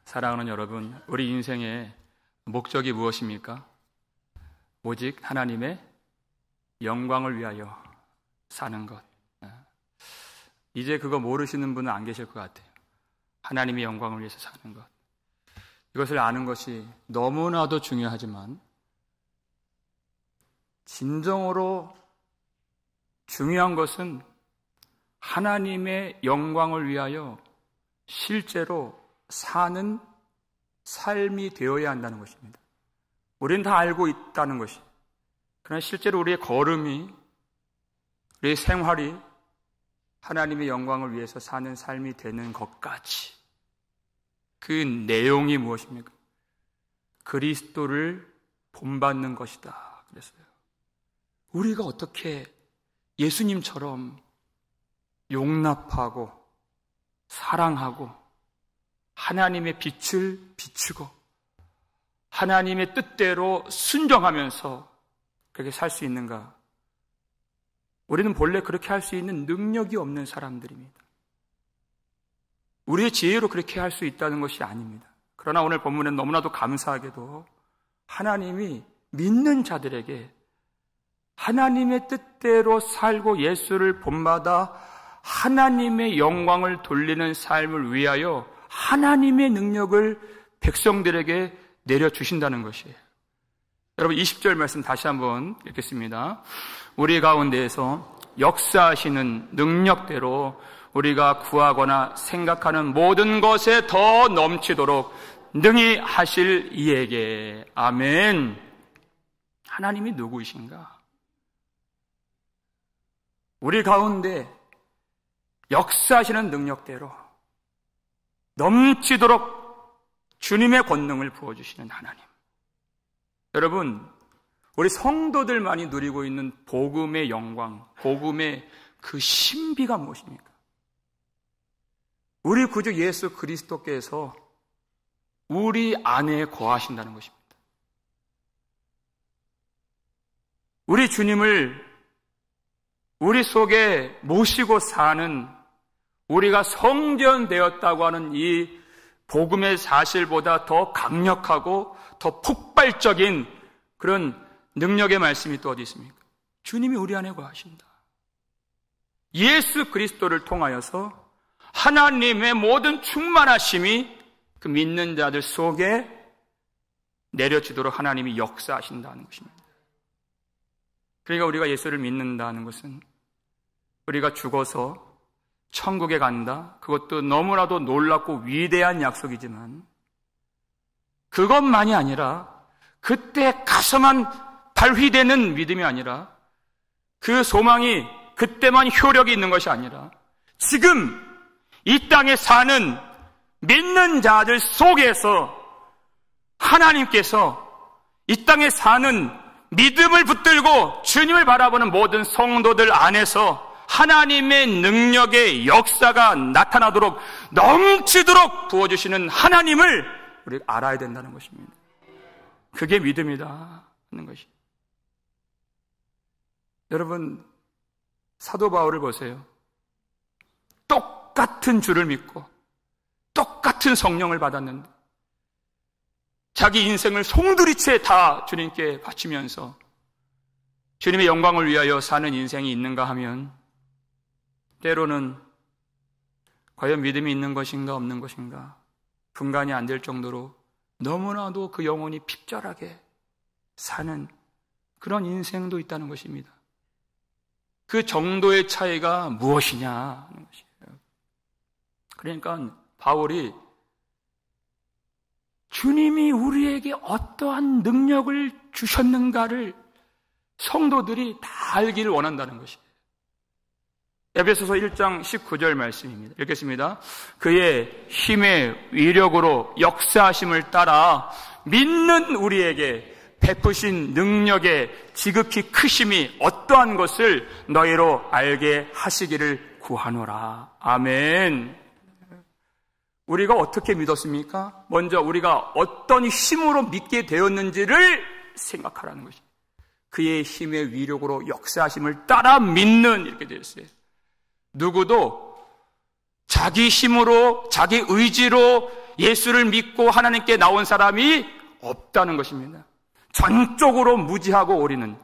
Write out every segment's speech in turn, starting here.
사랑하는 여러분, 우리 인생의 목적이 무엇입니까? 오직 하나님의 영광을 위하여 사는 것. 이제 그거 모르시는 분은 안 계실 것 같아요. 하나님의 영광을 위해서 사는 것. 이것을 아는 것이 너무나도 중요하지만 진정으로 중요한 것은 하나님의 영광을 위하여 실제로 사는 삶이 되어야 한다는 것입니다. 우리는 다 알고 있다는 것이. 그러나 실제로 우리의 걸음이, 우리의 생활이 하나님의 영광을 위해서 사는 삶이 되는 것까지. 그 내용이 무엇입니까? 그리스도를 본받는 것이다. 그랬어요. 우리가 어떻게 예수님처럼 용납하고 사랑하고 하나님의 빛을 비추고 하나님의 뜻대로 순종하면서 그렇게 살 수 있는가? 우리는 본래 그렇게 할 수 있는 능력이 없는 사람들입니다. 우리의 지혜로 그렇게 할 수 있다는 것이 아닙니다. 그러나 오늘 본문은 너무나도 감사하게도 하나님이 믿는 자들에게 하나님의 뜻대로 살고 예수를 본받아 하나님의 영광을 돌리는 삶을 위하여 하나님의 능력을 백성들에게 내려주신다는 것이에요. 여러분 20절 말씀 다시 한번 읽겠습니다. 우리 가운데에서 역사하시는 능력대로 우리가 구하거나 생각하는 모든 것에 더 넘치도록 능히 하실 이에게. 아멘. 하나님이 누구이신가? 우리 가운데 역사하시는 능력대로 넘치도록 주님의 권능을 부어주시는 하나님. 여러분, 우리 성도들만이 누리고 있는 복음의 영광, 복음의 그 신비가 무엇입니까? 우리 구주 예수 그리스도께서 우리 안에 거하신다는 것입니다. 우리 주님을 우리 속에 모시고 사는, 우리가 성전되었다고 하는 이 복음의 사실보다 더 강력하고 더 폭발적인 그런 능력의 말씀이 또 어디 있습니까? 주님이 우리 안에 거하신다. 예수 그리스도를 통하여서 하나님의 모든 충만하심이 그 믿는 자들 속에 내려지도록 하나님이 역사하신다는 것입니다. 그러니까 우리가 예수를 믿는다는 것은 우리가 죽어서 천국에 간다. 그것도 너무나도 놀랍고 위대한 약속이지만 그것만이 아니라 그때 가서만 발휘되는 믿음이 아니라 그 소망이 그때만 효력이 있는 것이 아니라 지금 이 땅에 사는 믿는 자들 속에서 하나님께서 이 땅에 사는 믿음을 붙들고 주님을 바라보는 모든 성도들 안에서 하나님의 능력의 역사가 나타나도록 넘치도록 부어주시는 하나님을 우리가 알아야 된다는 것입니다. 그게 믿음이다 하는 것이. 여러분, 사도 바울을 보세요. 똑같은 주를 믿고 똑같은 성령을 받았는데 자기 인생을 송두리째 다 주님께 바치면서 주님의 영광을 위하여 사는 인생이 있는가 하면 때로는 과연 믿음이 있는 것인가 없는 것인가 분간이 안 될 정도로 너무나도 그 영혼이 핍절하게 사는 그런 인생도 있다는 것입니다. 그 정도의 차이가 무엇이냐 하는 것이에요. 그러니까 바울이 주님이 우리에게 어떠한 능력을 주셨는가를 성도들이 다 알기를 원한다는 것이에요. 에베소서 1장 19절 말씀입니다. 읽겠습니다. 그의 힘의 위력으로 역사하심을 따라 믿는 우리에게 베푸신 능력의 지극히 크심이 어떠한 것을 너희로 알게 하시기를 구하노라. 아멘. 우리가 어떻게 믿었습니까? 먼저 우리가 어떤 힘으로 믿게 되었는지를 생각하라는 것입니다. 그의 힘의 위력으로 역사하심을 따라 믿는 이렇게 되었어요. 누구도 자기 힘으로, 자기 의지로 예수를 믿고 하나님께 나온 사람이 없다는 것입니다. 전적으로 무지하고 오리는,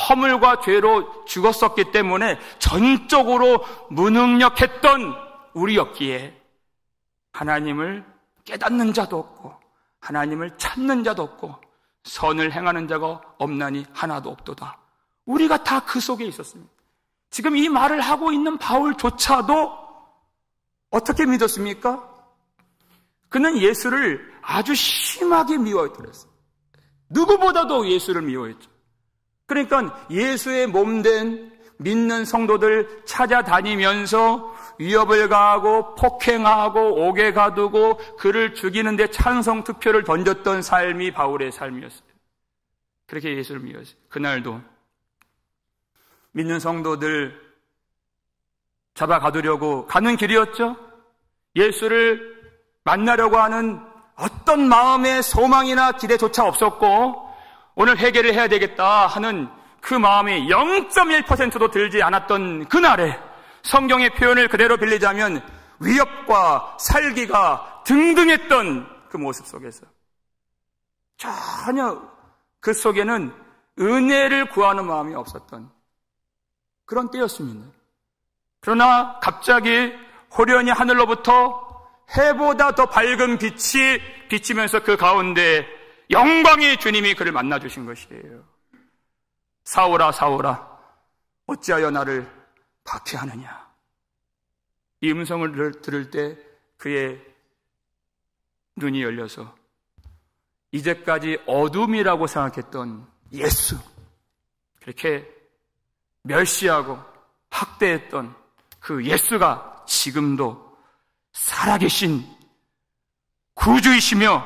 허물과 죄로 죽었었기 때문에 전적으로 무능력했던 우리였기에 하나님을 깨닫는 자도 없고 하나님을 찾는 자도 없고 선을 행하는 자가 없나니 하나도 없도다. 우리가 다 그 속에 있었습니다. 지금 이 말을 하고 있는 바울조차도 어떻게 믿었습니까? 그는 예수를 아주 심하게 미워했더랬어요. 누구보다도 예수를 미워했죠. 그러니까 예수의 몸된 믿는 성도들 찾아다니면서 위협을 가하고 폭행하고 옥에 가두고 그를 죽이는데 찬성 투표를 던졌던 삶이 바울의 삶이었어요. 그렇게 예수를 미워했어요. 그날도 믿는 성도들 잡아 가두려고 가는 길이었죠. 예수를 만나려고 하는 어떤 마음의 소망이나 기대조차 없었고 오늘 회개를 해야 되겠다 하는 그 마음이 0.1%도 들지 않았던 그날에 성경의 표현을 그대로 빌리자면 위협과 살기가 등등했던 그 모습 속에서 전혀 그 속에는 은혜를 구하는 마음이 없었던 그런 때였습니다. 그러나 갑자기 호련히 하늘로부터 해보다 더 밝은 빛이 비치면서 그 가운데 영광의 주님이 그를 만나주신 것이에요. 사울아 사울아 어찌하여 나를 박해하느냐. 이 음성을 들을 때 그의 눈이 열려서 이제까지 어둠이라고 생각했던 예수, 그렇게 멸시하고 학대했던 그 예수가 지금도 살아계신 구주이시며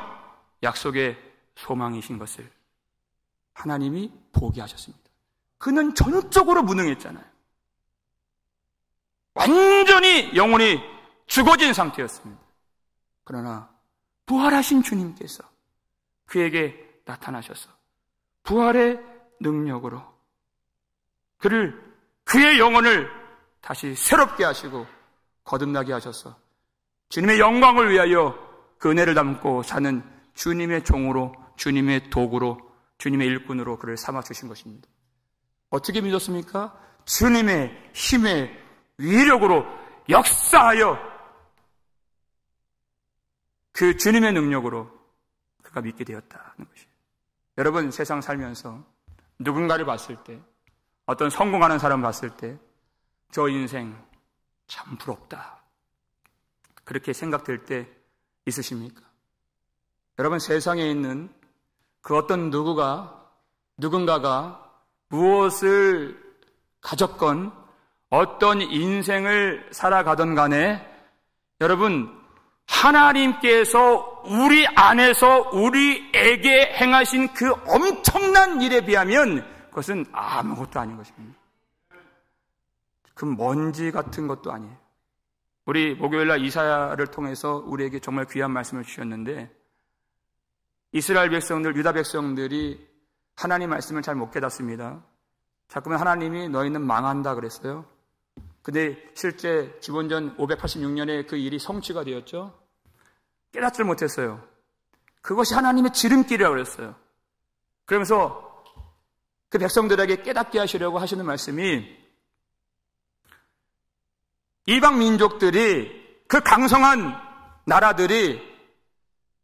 약속의 소망이신 것을 하나님이 보게 하셨습니다. 그는 전적으로 무능했잖아요. 완전히 영혼이 죽어진 상태였습니다. 그러나 부활하신 주님께서 그에게 나타나셔서 부활의 능력으로 그의 영혼을 다시 새롭게 하시고 거듭나게 하셔서 주님의 영광을 위하여 그 은혜를 담고 사는 주님의 종으로, 주님의 도구로, 주님의 일꾼으로 그를 삼아주신 것입니다. 어떻게 믿었습니까? 주님의 힘의 위력으로 역사하여 그 주님의 능력으로 그가 믿게 되었다는 것이에요. 여러분, 세상 살면서 누군가를 봤을 때, 어떤 성공하는 사람 봤을 때 저 인생 참 부럽다, 그렇게 생각될 때 있으십니까? 여러분, 세상에 있는 그 어떤 누군가가 무엇을 가졌건 어떤 인생을 살아가던 간에 여러분, 하나님께서 우리 안에서 우리에게 행하신 그 엄청난 일에 비하면 그것은 아무것도 아닌 것입니다. 그 먼지 같은 것도 아니에요. 우리 목요일날 이사야를 통해서 우리에게 정말 귀한 말씀을 주셨는데, 이스라엘 백성들, 유다 백성들이 하나님 말씀을 잘 못 깨닫습니다. 자꾸만 하나님이 너희는 망한다 그랬어요. 근데 실제 기원전 586년에 그 일이 성취가 되었죠. 깨닫질 못했어요. 그것이 하나님의 지름길이라고 그랬어요. 그러면서 그 백성들에게 깨닫게 하시려고 하시는 말씀이, 이방 민족들이, 그 강성한 나라들이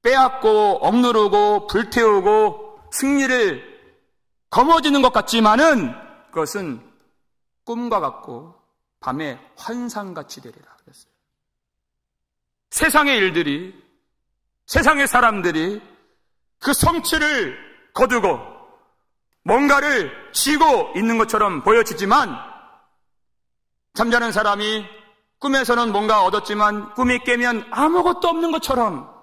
빼앗고 억누르고 불태우고 승리를 거머쥐는 것 같지만은 그것은 꿈과 같고 밤에 환상같이 되리라 그랬어요. 세상의 일들이, 세상의 사람들이 그 성취를 거두고 뭔가를 쥐고 있는 것처럼 보여지지만, 잠자는 사람이 꿈에서는 뭔가 얻었지만 꿈이 깨면 아무것도 없는 것처럼,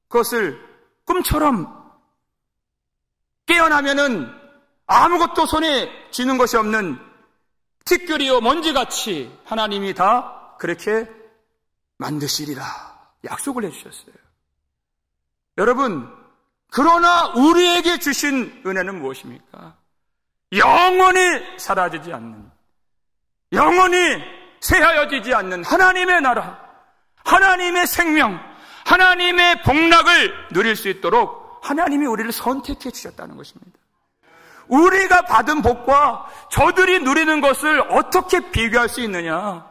그것을 꿈처럼, 깨어나면은 아무것도 손에 쥐는 것이 없는 티끌이요 먼지같이 하나님이 다 그렇게 만드시리라 약속을 해주셨어요. 여러분, 그러나 우리에게 주신 은혜는 무엇입니까? 영원히 사라지지 않는, 영원히 쇠하여지지 않는 하나님의 나라, 하나님의 생명, 하나님의 복락을 누릴 수 있도록 하나님이 우리를 선택해 주셨다는 것입니다. 우리가 받은 복과 저들이 누리는 것을 어떻게 비교할 수 있느냐?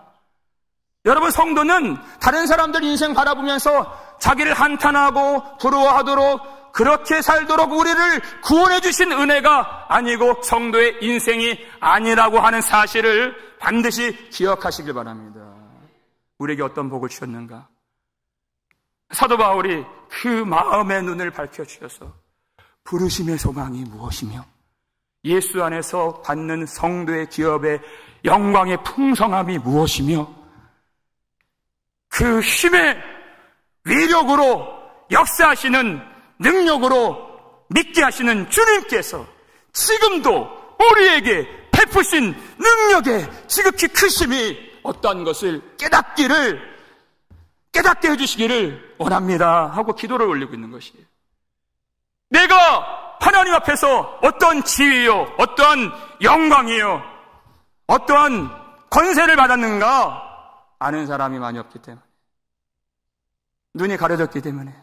여러분, 성도는 다른 사람들 인생 바라보면서 자기를 한탄하고 부러워하도록 그렇게 살도록 우리를 구원해 주신 은혜가 아니고 성도의 인생이 아니라고 하는 사실을 반드시 기억하시길 바랍니다. 우리에게 어떤 복을 주셨는가? 사도 바울이 그 마음의 눈을 밝혀주셔서 부르심의 소망이 무엇이며 예수 안에서 받는 성도의 기업의 영광의 풍성함이 무엇이며 그 힘의 위력으로 역사하시는 능력으로 믿게 하시는 주님께서 지금도 우리에게 베푸신 능력의 지극히 크심이 어떠한 것을 깨닫게 해주시기를 원합니다 하고 기도를 올리고 있는 것이에요. 내가 하나님 앞에서 어떠한 지위요, 어떠한 영광이요, 어떠한 권세를 받았는가 아는 사람이 많이 없기 때문에, 눈이 가려졌기 때문에.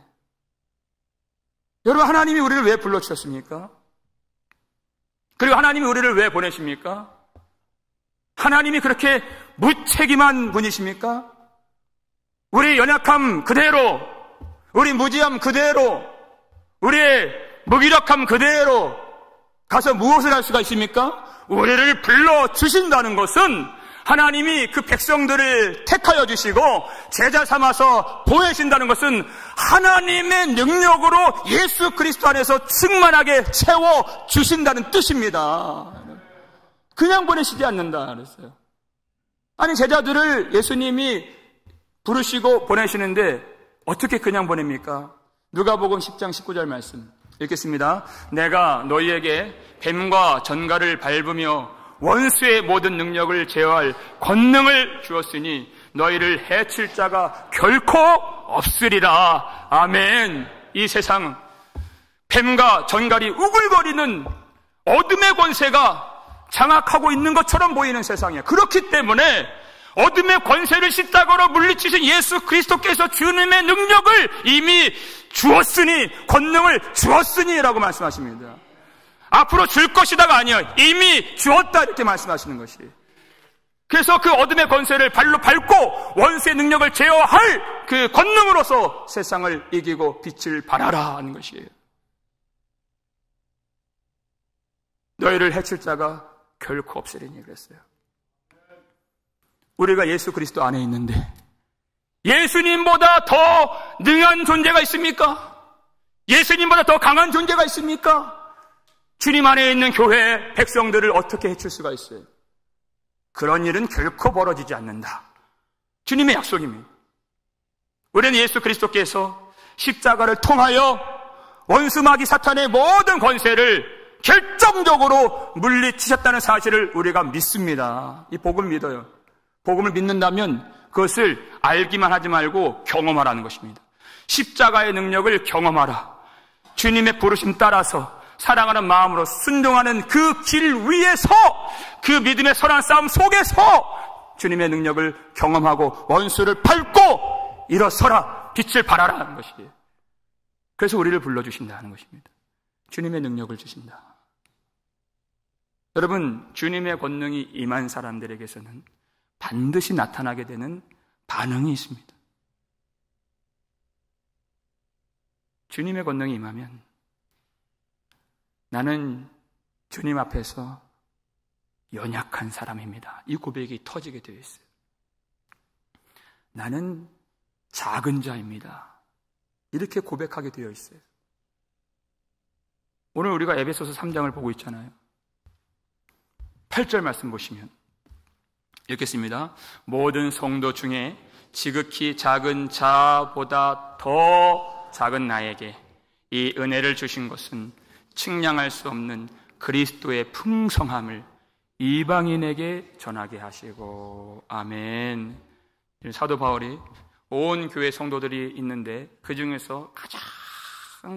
여러분, 하나님이 우리를 왜 불러주셨습니까? 그리고 하나님이 우리를 왜 보내십니까? 하나님이 그렇게 무책임한 분이십니까? 우리 연약함 그대로, 우리 무지함 그대로, 우리의 무기력함 그대로 가서 무엇을 할 수가 있습니까? 우리를 불러주신다는 것은 하나님이 그 백성들을 택하여 주시고 제자 삼아서 보내신다는 것은 하나님의 능력으로 예수 그리스도 안에서 충만하게 채워주신다는 뜻입니다. 그냥 보내시지 않는다 그랬어요. 아니, 제자들을 예수님이 부르시고 보내시는데 어떻게 그냥 보냅니까? 누가복음 10장 19절 말씀 읽겠습니다. 내가 너희에게 뱀과 전갈을 밟으며 원수의 모든 능력을 제어할 권능을 주었으니 너희를 해칠 자가 결코 없으리라. 아멘. 이 세상 뱀과 전갈이 우글거리는 어둠의 권세가 장악하고 있는 것처럼 보이는 세상이에요. 그렇기 때문에 어둠의 권세를 십자가로 물리치신 예수 그리스도께서 주님의 능력을 이미 주었으니, 권능을 주었으니 라고 말씀하십니다. 앞으로 줄 것이다가 아니에요. 이미 주었다 이렇게 말씀하시는 것이에요. 그래서 그 어둠의 권세를 발로 밟고 원수의 능력을 제어할 그 권능으로서 세상을 이기고 빛을 발하라 하는 것이에요. 너희를 해칠 자가 결코 없으리니 그랬어요. 우리가 예수 그리스도 안에 있는데 예수님보다 더 능한 존재가 있습니까? 예수님보다 더 강한 존재가 있습니까? 주님 안에 있는 교회 백성들을 어떻게 해칠 수가 있어요? 그런 일은 결코 벌어지지 않는다. 주님의 약속입니다. 우리는 예수 그리스도께서 십자가를 통하여 원수 마귀 사탄의 모든 권세를 결정적으로 물리치셨다는 사실을 우리가 믿습니다. 이 복음을 믿어요. 복음을 믿는다면 그것을 알기만 하지 말고 경험하라는 것입니다. 십자가의 능력을 경험하라. 주님의 부르심 따라서 사랑하는 마음으로 순종하는 그 길 위에서, 그 믿음의 선한 싸움 속에서 주님의 능력을 경험하고 원수를 밟고 일어서라, 빛을 발하라 하는 것이에요. 그래서 우리를 불러주신다 하는 것입니다. 주님의 능력을 주신다. 여러분, 주님의 권능이 임한 사람들에게서는 반드시 나타나게 되는 반응이 있습니다. 주님의 권능이 임하면 나는 주님 앞에서 연약한 사람입니다. 이 고백이 터지게 되어 있어요. 나는 작은 자입니다. 이렇게 고백하게 되어 있어요. 오늘 우리가 에베소서 3장을 보고 있잖아요. 8절 말씀 보시면 읽겠습니다. 모든 성도 중에 지극히 작은 자보다 더 작은 나에게 이 은혜를 주신 것은 측량할 수 없는 그리스도의 풍성함을 이방인에게 전하게 하시고. 아멘. 사도 바울이 온 교회 성도들이 있는데 그 중에서 가장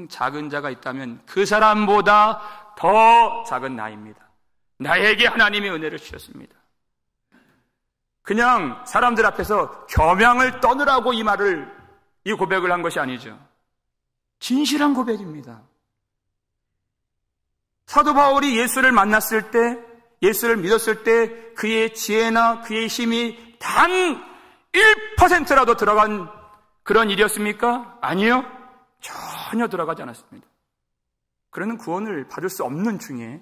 작은 자가 있다면 그 사람보다 더 작은 나입니다. 나에게 하나님의 은혜를 주셨습니다. 그냥 사람들 앞에서 겸양을 떠느라고 이 고백을 한 것이 아니죠. 진실한 고백입니다. 사도 바울이 예수를 만났을 때, 예수를 믿었을 때 그의 지혜나 그의 힘이 단 1%라도 들어간 그런 일이었습니까? 아니요. 전혀 들어가지 않았습니다. 그는 구원을 받을 수 없는 중에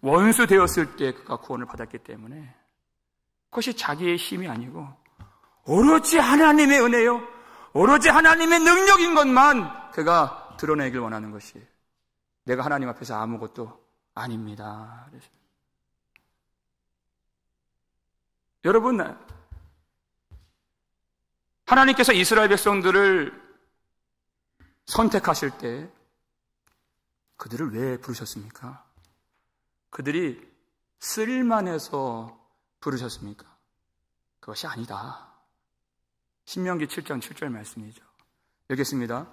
원수 되었을 때 그가 구원을 받았기 때문에 그것이 자기의 힘이 아니고 오로지 하나님의 은혜요, 오로지 하나님의 능력인 것만 그가 드러내길 원하는 것이에요. 내가 하나님 앞에서 아무것도 아닙니다. 여러분, 하나님께서 이스라엘 백성들을 선택하실 때 그들을 왜 부르셨습니까? 그들이 쓸만해서 부르셨습니까? 그것이 아니다. 신명기 7장 7절 말씀이죠. 읽겠습니다.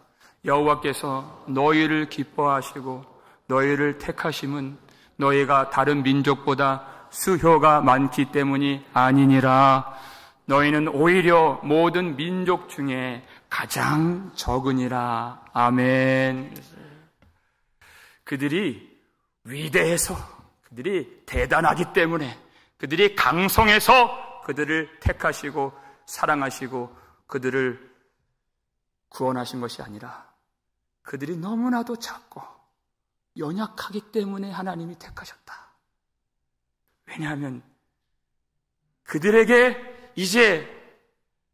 여호와께서 너희를 기뻐하시고 너희를 택하심은 너희가 다른 민족보다 수효가 많기 때문이 아니니라. 너희는 오히려 모든 민족 중에 가장 적으니라. 아멘. 그들이 위대해서, 그들이 대단하기 때문에, 그들이 강성해서 그들을 택하시고 사랑하시고 그들을 구원하신 것이 아니라 그들이 너무나도 작고 연약하기 때문에 하나님이 택하셨다. 왜냐하면 그들에게 이제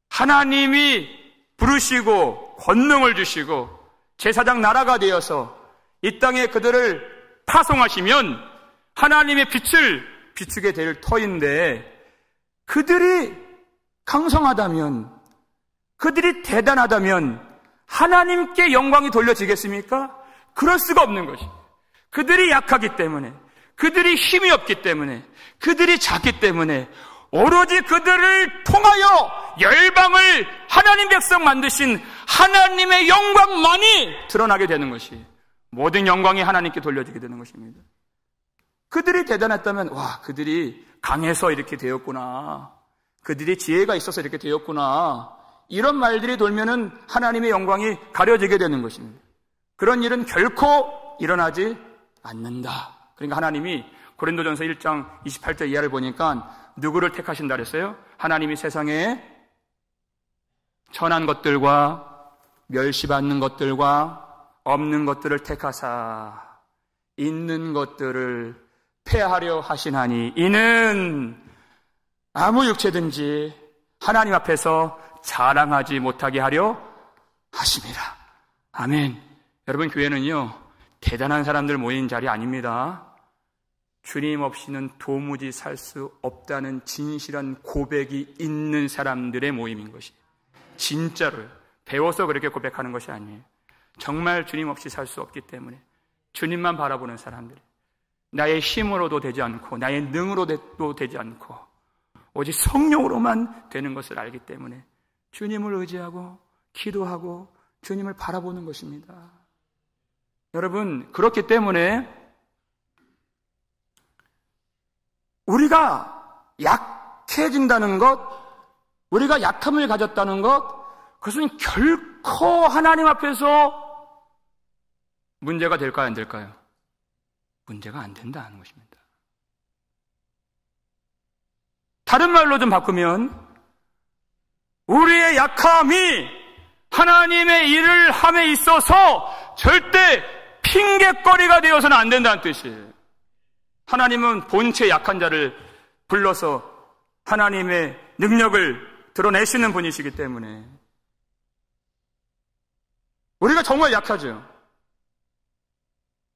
하나님이 부르시고 권능을 주시고 제사장 나라가 되어서 이 땅에 그들을 파송하시면 하나님의 빛을 비추게 될 터인데, 그들이 강성하다면, 그들이 대단하다면 하나님께 영광이 돌려지겠습니까? 그럴 수가 없는 것이. 그들이 약하기 때문에, 그들이 힘이 없기 때문에, 그들이 작기 때문에 오로지 그들을 통하여 열방을 하나님 백성 만드신 하나님의 영광만이 드러나게 되는 것이, 모든 영광이 하나님께 돌려지게 되는 것입니다. 그들이 대단했다면, 와, 그들이 강해서 이렇게 되었구나, 그들이 지혜가 있어서 이렇게 되었구나, 이런 말들이 돌면은 하나님의 영광이 가려지게 되는 것입니다. 그런 일은 결코 일어나지 않는다. 그러니까 하나님이 고린도전서 1장 28절 이하를 보니까 누구를 택하신다 그랬어요? 하나님이 세상에 천한 것들과 멸시받는 것들과 없는 것들을 택하사 있는 것들을 폐하려 하시나니 이는 아무 육체든지 하나님 앞에서 자랑하지 못하게 하려 하심이라. 아멘. 여러분, 교회는요, 대단한 사람들 모인 자리 아닙니다. 주님 없이는 도무지 살 수 없다는 진실한 고백이 있는 사람들의 모임인 것이, 진짜로요. 배워서 그렇게 고백하는 것이 아니에요. 정말 주님 없이 살 수 없기 때문에 주님만 바라보는 사람들이, 나의 힘으로도 되지 않고 나의 능으로도 되지 않고 오직 성령으로만 되는 것을 알기 때문에 주님을 의지하고 기도하고 주님을 바라보는 것입니다. 여러분, 그렇기 때문에 우리가 약해진다는 것, 우리가 약함을 가졌다는 것, 그것은 결코 하나님 앞에서 문제가 될까요, 안 될까요? 문제가 안 된다는 것입니다. 다른 말로 좀 바꾸면, 우리의 약함이 하나님의 일을 함에 있어서 절대 핑계거리가 되어서는 안 된다는 뜻이에요. 하나님은 본체 약한 자를 불러서 하나님의 능력을 드러내시는 분이시기 때문에 우리가 정말 약하죠.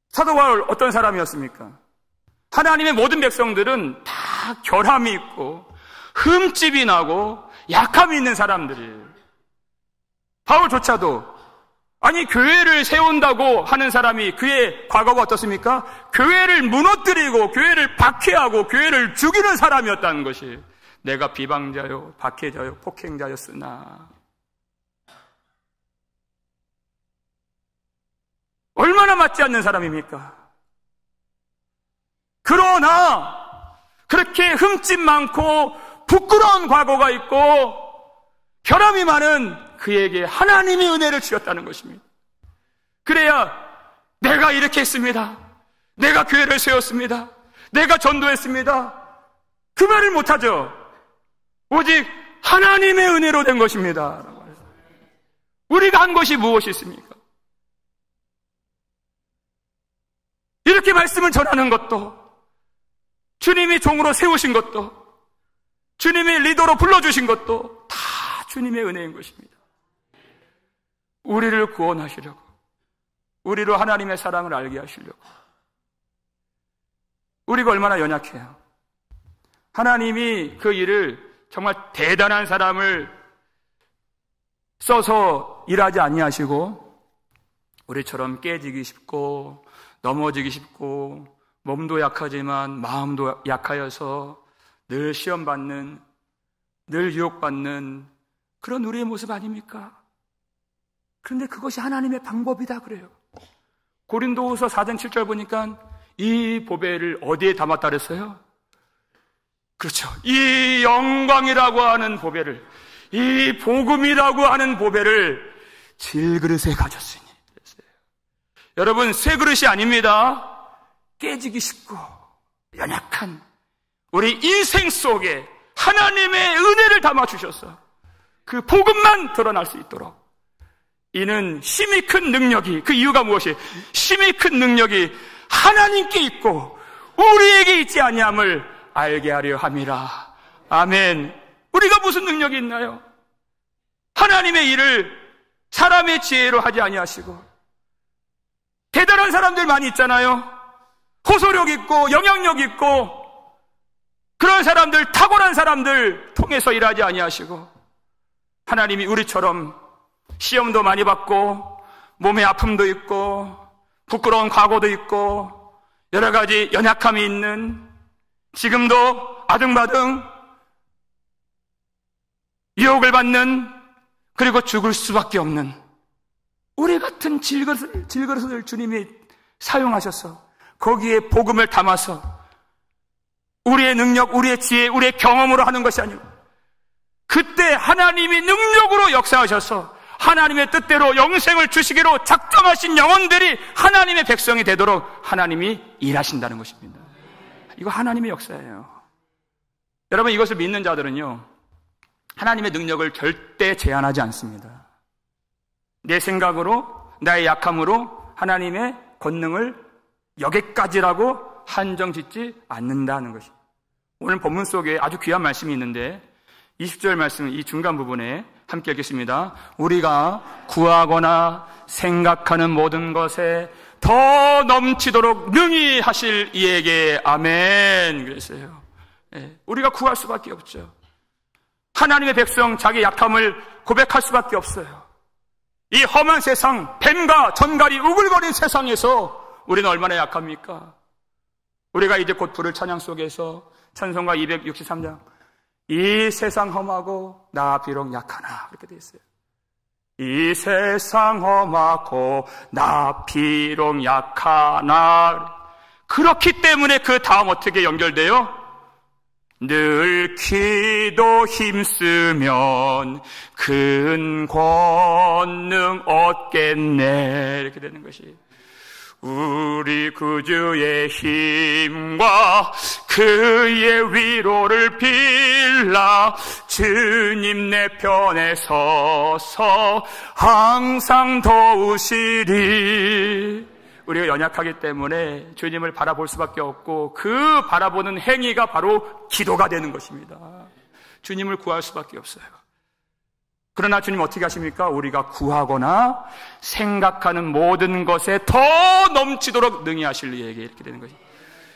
사도 바울 어떤 사람이었습니까? 하나님의 모든 백성들은 다 결함이 있고 흠집이 나고 약함이 있는 사람들이에요. 바울조차도, 아니, 교회를 세운다고 하는 사람이 그의 과거가 어떻습니까? 교회를 무너뜨리고 교회를 박해하고 교회를 죽이는 사람이었다는 것이, 내가 비방자요 박해자요 폭행자였으나. 얼마나 맞지 않는 사람입니까? 그러나 그렇게 흠집 많고 부끄러운 과거가 있고 결함이 많은 그에게 하나님의 은혜를 주셨다는 것입니다. 그래야 내가 이렇게 했습니다. 내가 교회를 세웠습니다. 내가 전도했습니다. 그 말을 못하죠. 오직 하나님의 은혜로 된 것입니다. 우리가 한 것이 무엇이 있습니까? 이렇게 말씀을 전하는 것도, 주님이 종으로 세우신 것도, 주님이 리더로 불러주신 것도 다 주님의 은혜인 것입니다. 우리를 구원하시려고, 우리로 하나님의 사랑을 알게 하시려고. 우리가 얼마나 연약해요. 하나님이 그 일을 정말 대단한 사람을 써서 일하지 아니하시고 우리처럼 깨지기 쉽고 넘어지기 쉽고 몸도 약하지만 마음도 약하여서 늘 시험받는, 늘 유혹받는 그런 우리의 모습 아닙니까? 그런데 그것이 하나님의 방법이다 그래요. 고린도후서 4장 7절 보니까 이 보배를 어디에 담았다 그랬어요? 그렇죠. 이 영광이라고 하는 보배를, 이 복음이라고 하는 보배를 질그릇에 가졌으니 그랬어요. 여러분, 새 그릇이 아닙니다. 깨지기 쉽고 연약한 우리 인생 속에 하나님의 은혜를 담아주셔서 그 복음만 드러날 수 있도록, 이는 힘이 큰 능력이, 그 이유가 무엇이에요? 힘이 큰 능력이 하나님께 있고 우리에게 있지 아니함을 알게 하려 함이라. 아멘. 우리가 무슨 능력이 있나요? 하나님의 일을 사람의 지혜로 하지 아니하시고, 대단한 사람들 많이 있잖아요. 호소력 있고 영향력 있고 그런 사람들, 탁월한 사람들 통해서 일하지 아니하시고, 하나님이 우리처럼 시험도 많이 받고 몸에 아픔도 있고 부끄러운 과거도 있고 여러 가지 연약함이 있는, 지금도 아등바등 유혹을 받는, 그리고 죽을 수밖에 없는 우리 같은 질그릇을 주님이 사용하셔서 거기에 복음을 담아서 우리의 능력, 우리의 지혜, 우리의 경험으로 하는 것이 아니고 그때 하나님이 능력으로 역사하셔서 하나님의 뜻대로 영생을 주시기로 작정하신 영혼들이 하나님의 백성이 되도록 하나님이 일하신다는 것입니다. 이거 하나님의 역사예요. 여러분, 이것을 믿는 자들은요, 하나님의 능력을 절대 제한하지 않습니다. 내 생각으로, 나의 약함으로 하나님의 권능을 여기까지라고 한정 짓지 않는다는 것입니다. 오늘 본문 속에 아주 귀한 말씀이 있는데 20절 말씀, 이 중간 부분에 함께 읽겠습니다. 우리가 구하거나 생각하는 모든 것에 더 넘치도록 능히 하실 이에게 아멘. 그랬어요. 우리가 구할 수밖에 없죠. 하나님의 백성, 자기 약함을 고백할 수밖에 없어요. 이 험한 세상, 뱀과 전갈이 우글거린 세상에서 우리는 얼마나 약합니까? 우리가 이제 곧 부를 찬양 속에서 찬송가 263장, 이 세상 험하고 나 비록 약하나, 이렇게 되어 있어요. 이 세상 험하고 나 비록 약하나. 그렇기 때문에 그 다음 어떻게 연결돼요? 늘 기도 힘쓰면 큰 권능 얻겠네, 이렇게 되는 것이, 우리 구주의 힘과 그의 위로를 빌라 주님 내 편에 서서 항상 도우시리. 우리가 연약하기 때문에 주님을 바라볼 수밖에 없고 그 바라보는 행위가 바로 기도가 되는 것입니다. 주님을 구할 수밖에 없어요. 그러나 주님 어떻게 하십니까? 우리가 구하거나 생각하는 모든 것에 더 넘치도록 능히 하실 이에게, 이렇게 되는 것이죠.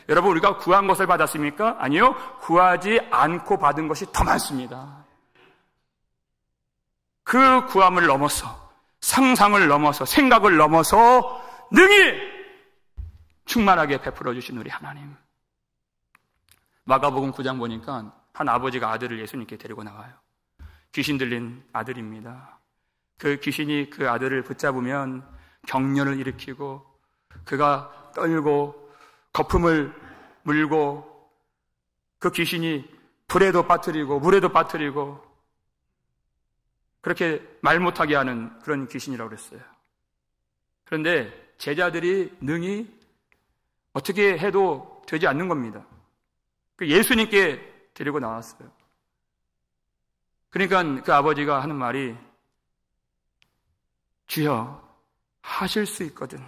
여러분, 우리가 구한 것을 받았습니까? 아니요. 구하지 않고 받은 것이 더 많습니다. 그 구함을 넘어서, 상상을 넘어서, 생각을 넘어서 능히 충만하게 베풀어 주신 우리 하나님. 마가복음 9장 보니까 한 아버지가 아들을 예수님께 데리고 나와요. 귀신 들린 아들입니다. 그 귀신이 그 아들을 붙잡으면 경련을 일으키고 그가 떨고 거품을 물고 그 귀신이 불에도 빠뜨리고 물에도 빠뜨리고 그렇게 말 못하게 하는 그런 귀신이라고 그랬어요. 그런데 제자들이 능히 어떻게 해도 되지 않는 겁니다. 예수님께 데리고 나왔어요. 그러니까 그 아버지가 하는 말이 주여 하실 수 있거든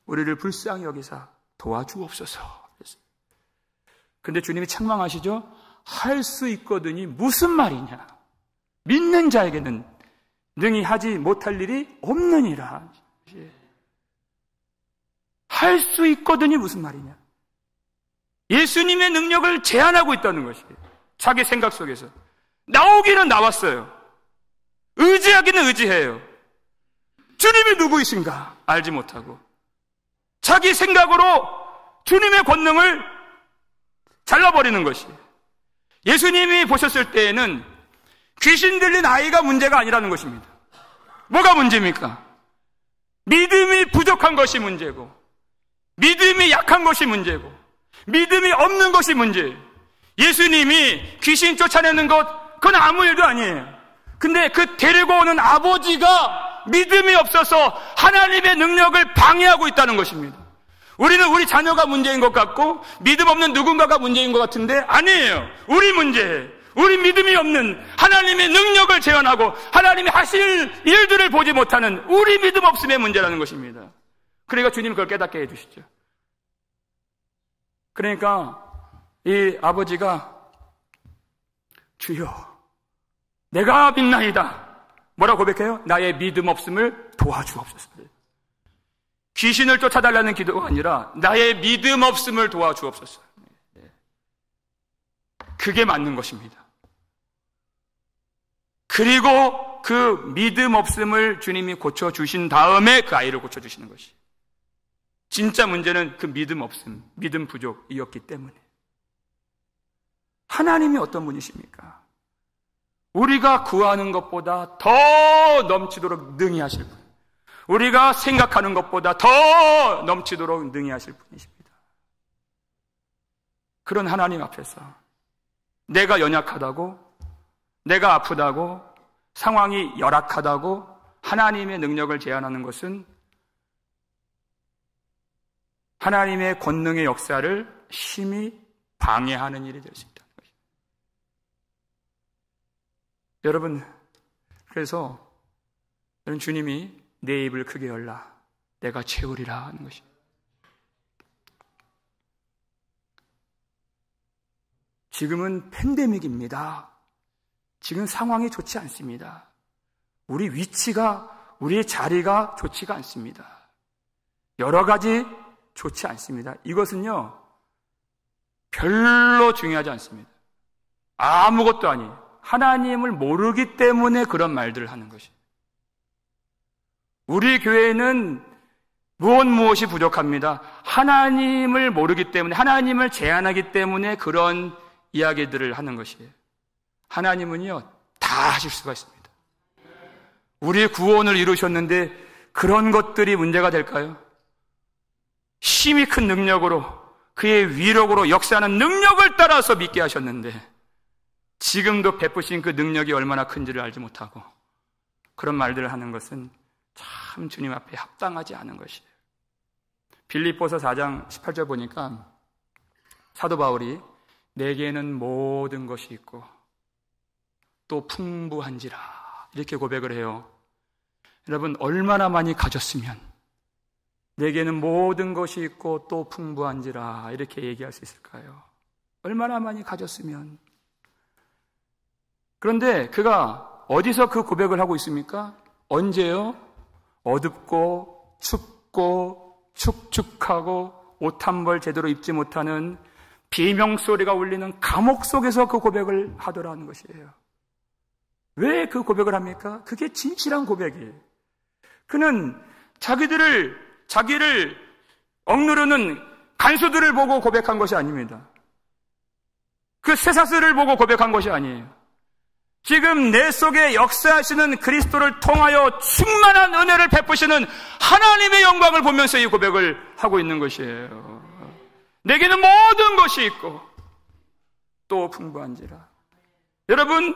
우리를 불쌍히 여기사 도와주옵소서. 근데 주님이 책망하시죠. 할 수 있거든이 무슨 말이냐. 믿는 자에게는 능히 하지 못할 일이 없느니라. 할 수 있거든이 무슨 말이냐. 예수님의 능력을 제한하고 있다는 것이에요. 자기 생각 속에서. 나오기는 나왔어요. 의지하기는 의지해요. 주님이 누구이신가 알지 못하고 자기 생각으로 주님의 권능을 잘라버리는 것이에요. 예수님이 보셨을 때에는 귀신 들린 아이가 문제가 아니라는 것입니다. 뭐가 문제입니까? 믿음이 부족한 것이 문제고 믿음이 약한 것이 문제고 믿음이 없는 것이 문제예요. 예수님이 귀신 쫓아내는 것 그건 아무 일도 아니에요. 근데 그 데리고 오는 아버지가 믿음이 없어서 하나님의 능력을 방해하고 있다는 것입니다. 우리는 우리 자녀가 문제인 것 같고 믿음 없는 누군가가 문제인 것 같은데 아니에요. 우리 문제예요. 우리 믿음이 없는 하나님의 능력을 제한하고 하나님이 하실 일들을 보지 못하는 우리 믿음 없음의 문제라는 것입니다. 그러니까 주님 그걸 깨닫게 해주시죠. 그러니까 이 아버지가 주여 내가 믿나이다. 뭐라고 고백해요? 나의 믿음 없음을 도와주옵소서. 귀신을 쫓아달라는 기도가 아니라 나의 믿음 없음을 도와주옵소서. 그게 맞는 것입니다. 그리고 그 믿음 없음을 주님이 고쳐주신 다음에 그 아이를 고쳐주시는 것이. 진짜 문제는 그 믿음 없음, 믿음 부족이었기 때문에. 하나님이 어떤 분이십니까? 우리가 구하는 것보다 더 넘치도록 능히 하실 분. 우리가 생각하는 것보다 더 넘치도록 능히 하실 분이십니다. 그런 하나님 앞에서 내가 연약하다고, 내가 아프다고, 상황이 열악하다고 하나님의 능력을 제한하는 것은 하나님의 권능의 역사를 심히 방해하는 일이 될 수 있다는 것입니다. 여러분, 그래서 여러분 주님이 내 입을 크게 열라 내가 채우리라 하는 것입니다. 지금은 팬데믹입니다. 지금 상황이 좋지 않습니다. 우리 위치가, 우리의 자리가 좋지가 않습니다. 여러 가지 좋지 않습니다. 이것은요, 별로 중요하지 않습니다. 아무것도 아니에요. 하나님을 모르기 때문에 그런 말들을 하는 것이에요. 우리 교회는 무엇이 부족합니다. 하나님을 모르기 때문에, 하나님을 제한하기 때문에 그런 이야기들을 하는 것이에요. 하나님은요, 다 하실 수가 있습니다. 우리의 구원을 이루셨는데 그런 것들이 문제가 될까요? 힘이 큰 능력으로, 그의 위력으로 역사하는 능력을 따라서 믿게 하셨는데 지금도 베푸신 그 능력이 얼마나 큰지를 알지 못하고 그런 말들을 하는 것은 참 주님 앞에 합당하지 않은 것이에요. 빌립보서 4장 18절 보니까 사도 바울이 내게는 모든 것이 있고 또 풍부한지라 이렇게 고백을 해요. 여러분, 얼마나 많이 가졌으면 내게는 모든 것이 있고 또 풍부한지라 이렇게 얘기할 수 있을까요? 얼마나 많이 가졌으면. 그런데 그가 어디서 그 고백을 하고 있습니까? 언제요? 어둡고 춥고 축축하고 옷 한 벌 제대로 입지 못하는 비명소리가 울리는 감옥 속에서 그 고백을 하더라는 것이에요. 왜 그 고백을 합니까? 그게 진실한 고백이에요. 그는 자기를 억누르는 간수들을 보고 고백한 것이 아닙니다. 그 쇠사슬을 보고 고백한 것이 아니에요. 지금 내 속에 역사하시는 그리스도를 통하여 충만한 은혜를 베푸시는 하나님의 영광을 보면서 이 고백을 하고 있는 것이에요. 내게는 모든 것이 있고 또 풍부한지라. 여러분,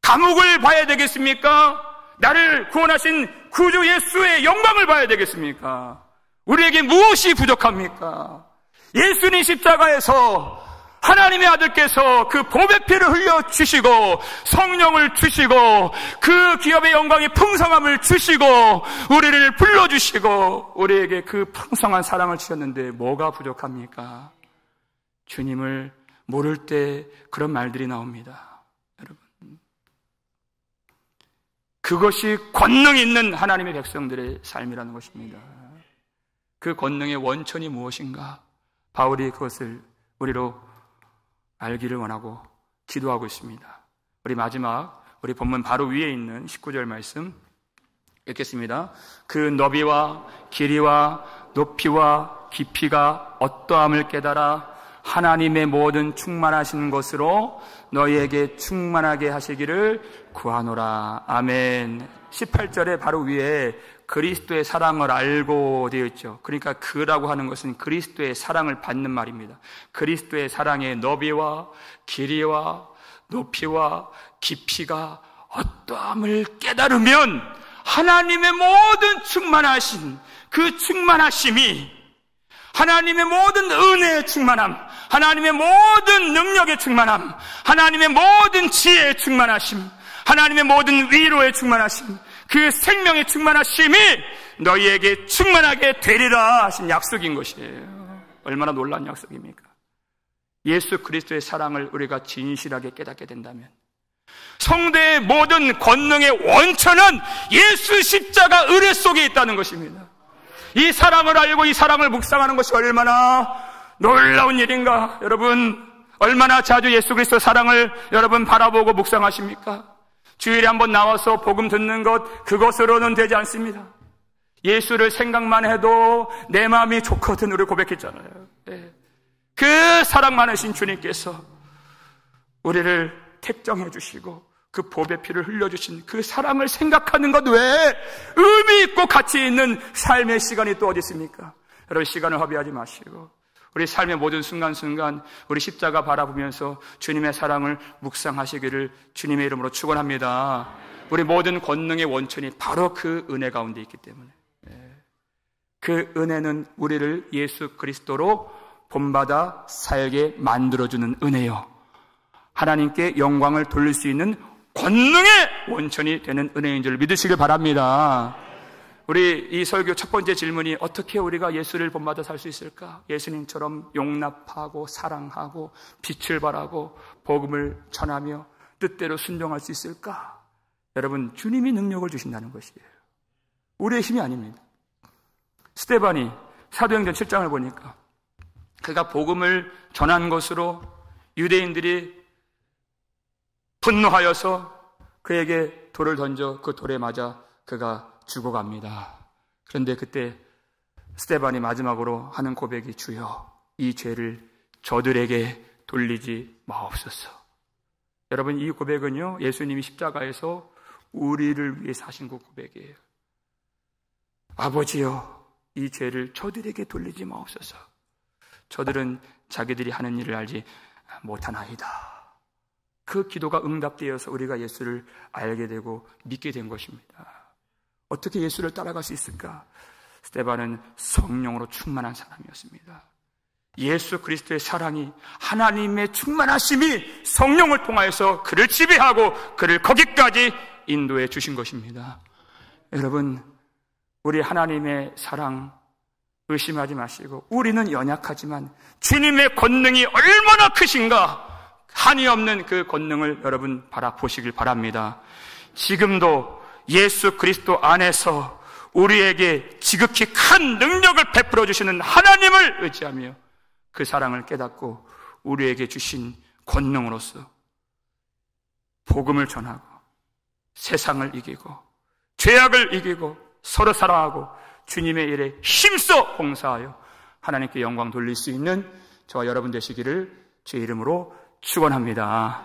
감옥을 봐야 되겠습니까? 나를 구원하신 구주 예수의 영광을 봐야 되겠습니까? 우리에게 무엇이 부족합니까? 예수님 십자가에서 하나님의 아들께서 그 보배 피를 흘려주시고 성령을 주시고 그 기업의 영광의 풍성함을 주시고 우리를 불러주시고 우리에게 그 풍성한 사랑을 주셨는데 뭐가 부족합니까? 주님을 모를 때 그런 말들이 나옵니다. 여러분, 그것이 권능 있는 하나님의 백성들의 삶이라는 것입니다. 그 권능의 원천이 무엇인가? 바울이 그것을 우리로 알기를 원하고 기도하고 있습니다. 우리 마지막, 우리 본문 바로 위에 있는 19절 말씀 읽겠습니다. 그 너비와 길이와 높이와 깊이가 어떠함을 깨달아 하나님의 모든 충만하신 것으로 너희에게 충만하게 하시기를 구하노라. 아멘. 18절에 바로 위에 그리스도의 사랑을 알고 되어 있죠. 그러니까 그라고 하는 것은 그리스도의 사랑을 받는 말입니다. 그리스도의 사랑의 너비와 길이와 높이와 깊이가 어떠함을 깨달으면 하나님의 모든 충만하신 그 충만하심이 하나님의 모든 은혜의 충만함, 하나님의 모든 능력의 충만함, 하나님의 모든 지혜의 충만하심, 하나님의 모든 위로의 충만하심, 그 생명의 충만하심이 너희에게 충만하게 되리라 하신 약속인 것이에요. 얼마나 놀라운 약속입니까? 예수 그리스도의 사랑을 우리가 진실하게 깨닫게 된다면 성대의 모든 권능의 원천은 예수 십자가 은혜 속에 있다는 것입니다. 이 사랑을 알고 이 사랑을 묵상하는 것이 얼마나 놀라운 일인가. 여러분, 얼마나 자주 예수 그리스도 사랑을 여러분 바라보고 묵상하십니까? 주일에 한번 나와서 복음 듣는 것, 그것으로는 되지 않습니다. 예수를 생각만 해도 내 마음이 좋거든 우리 고백했잖아요. 네. 그 사랑 많으신 주님께서 우리를 택정해 주시고 그 보배 피를 흘려주신 그 사랑을 생각하는 것 외에 의미 있고 가치 있는 삶의 시간이 또 어디 있습니까? 여러분, 시간을 허비하지 마시고 우리 삶의 모든 순간순간 우리 십자가 바라보면서 주님의 사랑을 묵상하시기를 주님의 이름으로 축원합니다. 우리 모든 권능의 원천이 바로 그 은혜 가운데 있기 때문에 그 은혜는 우리를 예수 그리스도로 본받아 살게 만들어주는 은혜요, 하나님께 영광을 돌릴 수 있는 권능의 원천이 되는 은혜인 줄 믿으시길 바랍니다. 우리 이 설교 첫 번째 질문이 어떻게 우리가 예수를 본받아 살 수 있을까? 예수님처럼 용납하고 사랑하고 빛을 발하고 복음을 전하며 뜻대로 순종할 수 있을까? 여러분, 주님이 능력을 주신다는 것이에요. 우리의 힘이 아닙니다. 스데반이 사도행전 7장을 보니까 그가 복음을 전한 것으로 유대인들이 분노하여서 그에게 돌을 던져 그 돌에 맞아 그가 죽어갑니다. 그런데 그때 스데반이 마지막으로 하는 고백이, 주여 이 죄를 저들에게 돌리지 마옵소서. 여러분, 이 고백은요, 예수님이 십자가에서 우리를 위해서 하신 그 고백이에요. 아버지여, 이 죄를 저들에게 돌리지 마옵소서. 저들은 자기들이 하는 일을 알지 못하나이다. 그 기도가 응답되어서 우리가 예수를 알게 되고 믿게 된 것입니다. 어떻게 예수를 따라갈 수 있을까? 스데반은 성령으로 충만한 사람이었습니다. 예수 그리스도의 사랑이, 하나님의 충만하심이 성령을 통하여서 그를 지배하고 그를 거기까지 인도해 주신 것입니다. 여러분, 우리 하나님의 사랑 의심하지 마시고, 우리는 연약하지만 주님의 권능이 얼마나 크신가, 한이 없는 그 권능을 여러분 바라보시길 바랍니다. 지금도 예수 그리스도 안에서 우리에게 지극히 큰 능력을 베풀어 주시는 하나님을 의지하며 그 사랑을 깨닫고 우리에게 주신 권능으로서 복음을 전하고 세상을 이기고 죄악을 이기고 서로 사랑하고 주님의 일에 힘써 봉사하여 하나님께 영광 돌릴 수 있는 저와 여러분 되시기를 주의 이름으로 축원합니다.